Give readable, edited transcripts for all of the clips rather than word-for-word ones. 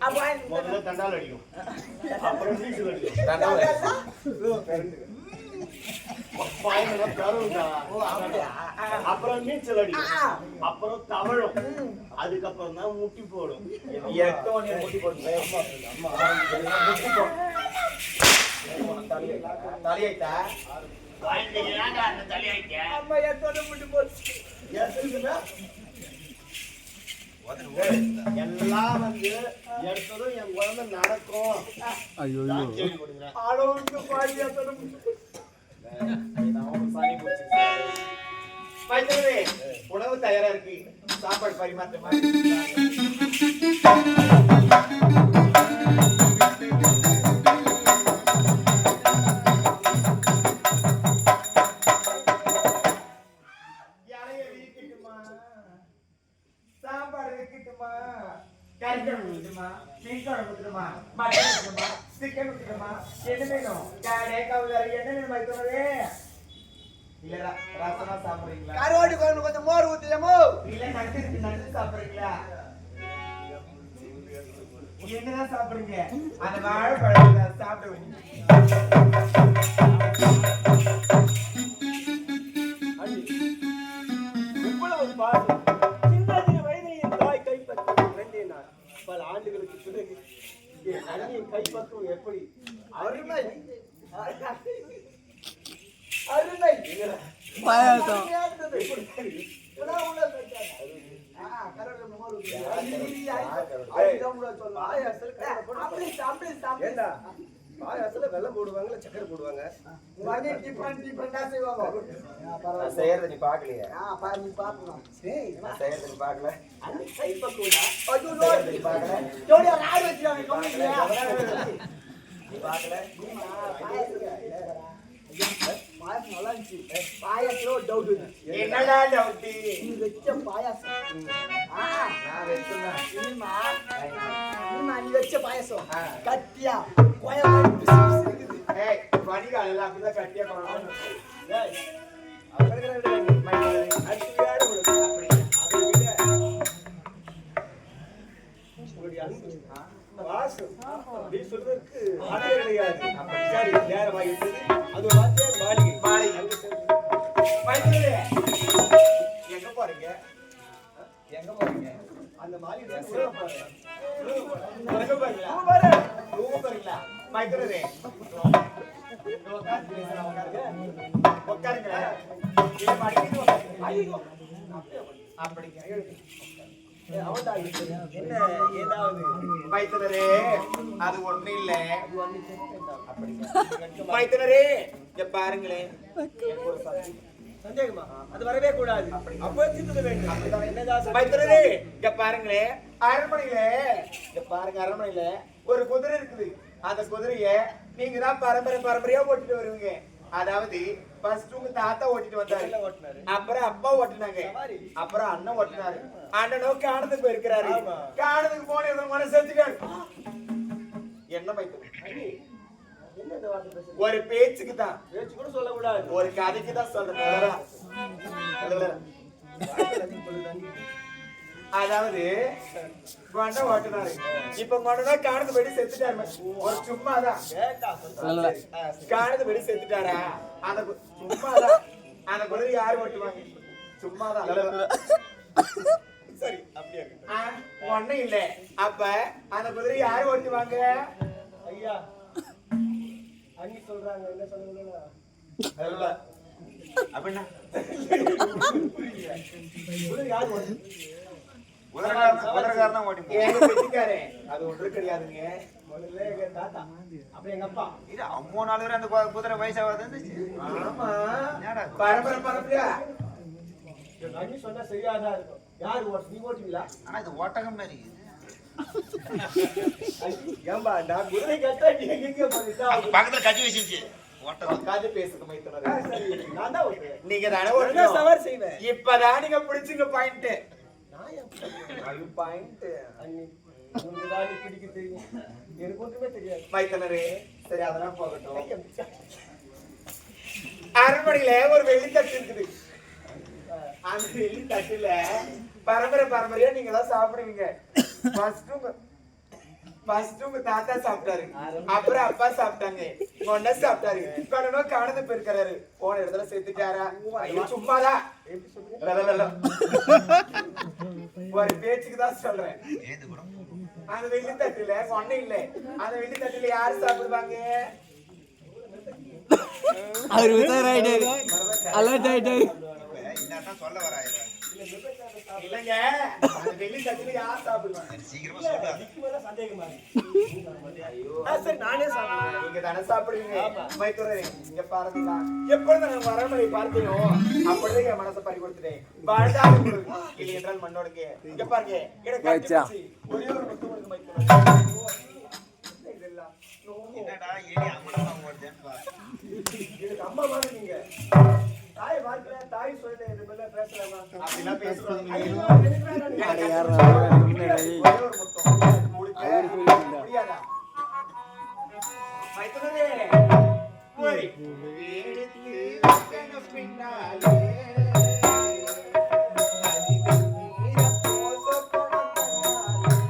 முதல்ல தண்டால் அடிக்கும், அப்புறம் நீச்சல் அடிக்கும், அப்புறம் நீச்சல் அடிக்கும், அப்புறம் தவழும், அதுக்கப்புறம் தான் முட்டி போடும். முட்டி போடும் தலையாயிட்டா எல்லாம் வந்து எடுத்ததும் என் குழந்தை நடக்கும். உணவு தயாரா இருக்கு, சாப்பாடு பரிமாற்றமா கருவாட்டு குழம்பு கொஞ்சம் மோர் ஊத்தியமோ இல்ல நட்டு சாப்பிடுறீங்களா? என்னதான் சாப்பிடுறீங்க? அந்த வாழைப்பழம் சாப்பிடுவீங்க. இவ்வளவு பாடு சின்ன வயதில் என் தாய் கைப்பற்றி பல ஆண்டுகளுக்கு பிறகு என் அண்ணியின் கைப்பற்றும் எப்படி அருமை அருமை பாயாசம் பாயாசத்துல வெள்ளம் போடுவாங்க, சக்கரை போடுவாங்க. செய்யறத நீ பாக்கலையா? நீ பாக்கணும். செய்யறத நீ பாக்கல. நீ பாக்கல. பாயாசம் நல்லா இருந்துச்சு. பாயாசத்துல ஒரு டவுட் இருக்கு. என்னடா டவுட்? நீ வச்ச பாயாசம் நான் வச்சுதான். நீ வச்ச பாயாசம் கட்டியா வணிகால அப்படிதான் கட்டியா பண்ணணும். சொல்றதுக்கு கிடையாது. சரி, நேரம் ஆகிட்டு அது மாளிகை எங்க போறீங்க? எங்க போறீங்க? அந்த மாளிகை மைக்கிறதே உட்காருங்க. என்ன ஏதாவது மைத்தனரே, அது ஒண்ணு இல்ல. மைத்தனரே இங்க பாருங்களேன். சந்தேகமா? அது வரவே கூடாது. அப்ப தீர்த்து வேண்டும். என்னதான் மைத்தனரே இங்க பாருங்களேன். அரண்மனையில இங்க பாருங்க, அரண்மனையில ஒரு குதிரை இருக்குது. அந்த குதிரைய நீங்க தான் பரம்பரையா ஓட்டிட்டு வருவீங்க. அதாவது ஃபர்ஸ்ட் உங்க தாத்தா ஓட்டிட்டு வந்தாரு, அப்புறம் அப்பா ஓட்டினாங்க, அப்புறம் அண்ணன் ஓட்டினாரு. அண்ணனும் காணத்துக்கு போயிருக்கிறாரு. காணத்துக்கு போன மனசு செத்துக்காரு. என்ன மைத்தனரே? ஒரு பேச்சுக்கு தான், பேச்சு கூட சொல்லக்கூடாது. ஒரு கதைக்கு தான் சொல்றேன். அதாவது கொண்ட ஓட்டுனாரு. இப்ப கொண்டா காணத்து படி செத்துட்டாரு. ஒரு சும்மாதான் காணத்து படி செத்துட்டாரா? அந்த சும்மாதான் அந்த குதிரை யாரு ஓட்டுவாங்க? சும்மாதான். சரி, அப்படியே ஒண்ணும் இல்ல. அப்ப அந்த குதிரை யாரு ஓட்டுவாங்க? ஐயா அண்ணி சொல்றாங்க. என்ன சொல்லுங்க அப்படின்னா அது ஒன்று கிடையாதுங்க. முதல்ல எங்க தாத்தா, அப்புறம் எங்க அப்பா. இது 3-4 பேர் அந்த குதிரை வயசாவது. ஆமா, பரம்பரையா அண்ணி சொன்னா சரியாதான் இருக்கும். யாரு நீ ஓட்டுவீங்களா? ஆனா இது ஓட்டகம் மாதிரி. ஏம்பா நான் குதிரை கேட்டா நீ எங்க போறீங்க? பக்கத்துல கட்சி வச்சிருச்சு. ஓட்டகம் பேசுங்க மைத்தனரே. நான் தான் ஓட்டுவேன். நீங்க தானே ஓட்டுறீங்க. சவாரி செய்வேன். இப்பதான் நீங்க பிடிச்சுங்க பாயிண்ட். பாயிண்ட் அண்ணி உங்கதான் பிடிக்க தெரியும். எனக்கு ஒன்றுமே தெரியாது மைத்தனரே. சரி, அதெல்லாம் போகட்டும். அரண்மனையில ஒரு வெள்ளித்தட்டு இருக்குது. அந்த வெள்ளித்தட்டுல பரம்பரையா நீங்க தான் சாப்பிடுவீங்க. ஃபர்ஸ்ட் உங்க தாத்தா சாப்பிட்டாரு, அப்புறம் அப்பா சாப்பிட்டாங்க, ஒன்னா சாப்பிட்டாரு, கடனோ காணது போயிருக்காரு, போன இடத்துல செத்துட்டாரா? ஐயோ சும்மாதான், ஒரு பேச்சுக்கு தான் சொல்றேன். அந்த வெள்ளி தட்டுல ஒண்ணு இல்ல, அந்த வெள்ளி தட்டுல யாரு சாப்பிடுவாங்க? அவர் உசார் ஆயிட்டாரு, அலர்ட் ஆயிட்டாரு. இல்லங்க, அந்த வெள்ளி தட்டுல யார் சாப்பிடுவாங்க? சரி நானே சாப்பிடுறேன். நீங்க தானே சாப்பிடுவீங்க. மைத்துரரே, இங்க பாருங்களா, எப்பொழுது நான் அரண்மனை பார்த்தேனோ அப்படியே என் மனசை பறி கொடுத்துட்டேன். வாழ்ந்தால் இல்லை என்றால் மண்ணோடுங்க. இங்க பாருங்க, எனக்கு கட்டிப்பிடிச்சு ஒரே ஒரு முத்து கொடுங்க மைத்துரரே. இதெல்லாம் எனக்கு அம்மா மாதிரி நீங்க. தாய் வாழ்க்கை, தாய் சொல்ல இது மேல பேசலாமா? அப்படிலாம் பேசுவாங்க. ஒரே ஒரு முத்தம் கொடுக்க முடியாதா? மைத்துனரே, போய் எடுத்து வைக்கன பின்னாலே அதிகம் நீர போச போன தன்னாலே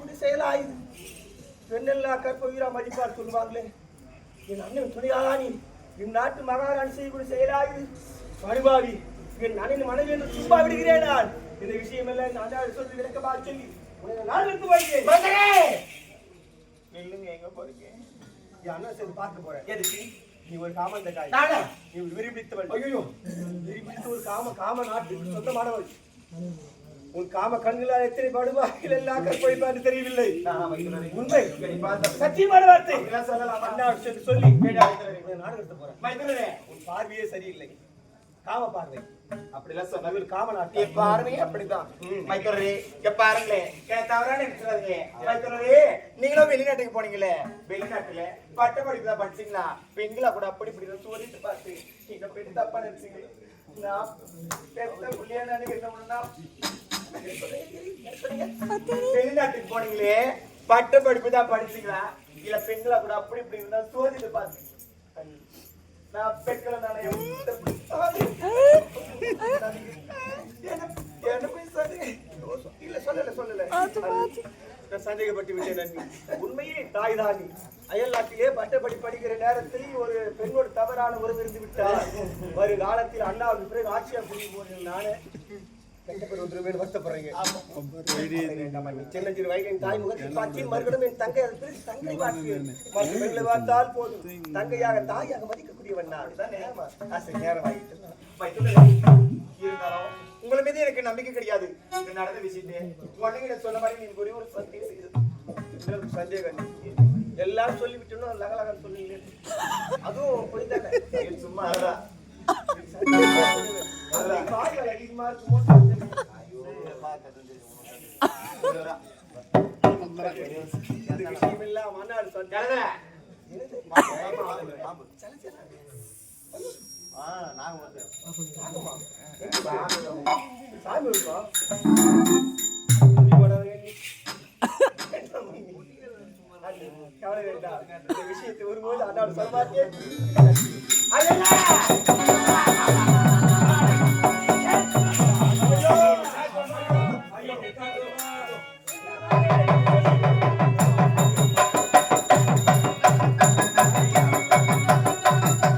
செய்யக்கூடிய செயலாயுது. பெண்ணெல்லாம் கற்ப வீரா மதிப்பார் சொல்லுவாங்களே. என் அண்ணன் துணையாளா நீ இந்நாட்டு மகாராணி செய்யக்கூடிய செயலாயுது. படுபாவி என் அண்ணன் மனைவி என்று சும்மா விடுகிறேன் நான். இந்த விஷயம் எல்லாம் இந்த அண்ணா சொல்லி விளக்கமா சொல்லி உன்னை நான் எடுத்து வைக்கிறேன். நில்லுங்க, எங்க போறீங்க? என் அண்ணன் சேர்ந்து பார்க்க போறேன். எதுக்கு? நீ ஒரு காமந்த காய். நானா? நீ ஒரு விரிபிடித்தவள். ஐயோ, விரிபிடித்து ஒரு காம நாட்டுக்கு சொந்தமானவள். உன் காம கண்களால் எத்தனை படுபாய்கள் எல்லாம் கற்பழிப்பான்னு தெரியவில்லை. உண்மை சத்தியமான வார்த்தை. அண்ணாவிடம் சென்று சொல்லி நாடகத்தை போறேன். மைத்துனரே, உன் பார்வையே சரியில்லை. காம பார்வை. அப்படிலாம் சொன்ன நவில் காம நாட்டு என் பார்வையே அப்படிதான். மைத்துனரே, இங்க பாருங்களேன், எனக்கு தவறான நினைச்சுறாதீங்க. மைத்துனரே, நீங்களும் வெளிநாட்டுக்கு போனீங்களே, வெளிநாட்டுல பட்ட படிப்பு தான் படிச்சீங்களா? பெண்களா கூட அப்படி இப்படி சொல்லிட்டு பார்த்து நீங்க பெண் தப்பா நினைச்சீங்க. நான் பெத்த புள்ளியா நினைக்கிறேன். வெளிநாட்டுக்கு போனீங்களே, பட்ட படிப்பு தான் படிச்சீங்களா? இல்ல பெண்களா கூட அப்படி இப்படி இருந்தா சோதிட்டு பார்த்து நான் பெண்களை நானே சந்தேகப்பட்டு விட்டேன். உண்மையே தாய்தானி அயல் நாட்டிலே பட்டப்படி படிக்கிற நேரத்தில் ஒரு பெண்ணோடு தவறான உறவு இருந்து விட்டார். வருகாலத்தில் அண்ணாவுக்கு பிறகு ஆட்சியா புரிய போறேன். நானே வருத்தப்படுறீங்க. சின்னஞ்சிறு வயதின் தாய் முகத்தை பார்த்து மறுபடியும் என் தங்கை தங்கை பார்த்து மற்ற பெண்களை பார்த்தால் போதும் தங்கையாக தாயாக மதிக்கக்கூடியவன் நான். நேரம் இருந்தாலும் உங்களை மீது எனக்கு நம்பிக்கை கிடையாது. நடந்த விஷயத்தை உடனே சொன்ன மாதிரி நீங்க ஒரே ஒரு சந்தேகம் எல்லாம் சொல்லிவிட்டோம். லகலகன்னு சொன்னீங்க. அதுவும் புரிந்தாங்க. சும்மா கவலை வேண்டாம். இந்த விஷயத்தை ஒருபோது அண்ணாவோட சொல்ல மாட்டேன்.